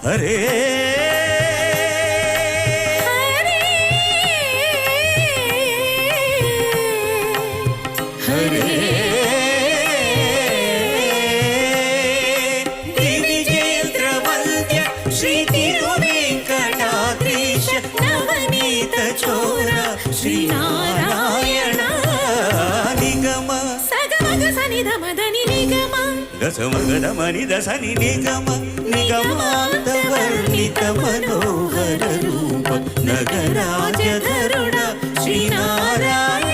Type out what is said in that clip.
हरे हरे दिविजेन्द्रवन्द्य श्री तिरुवेङ्कटाद्रीश नवनीत चोर श्री नारायण निगम सगमग सनिधमदनि निगम दसमगदमनि दसनि निगम निगमान्तवर्णित मनोहर रूप नगराजधरुण श्री नारायण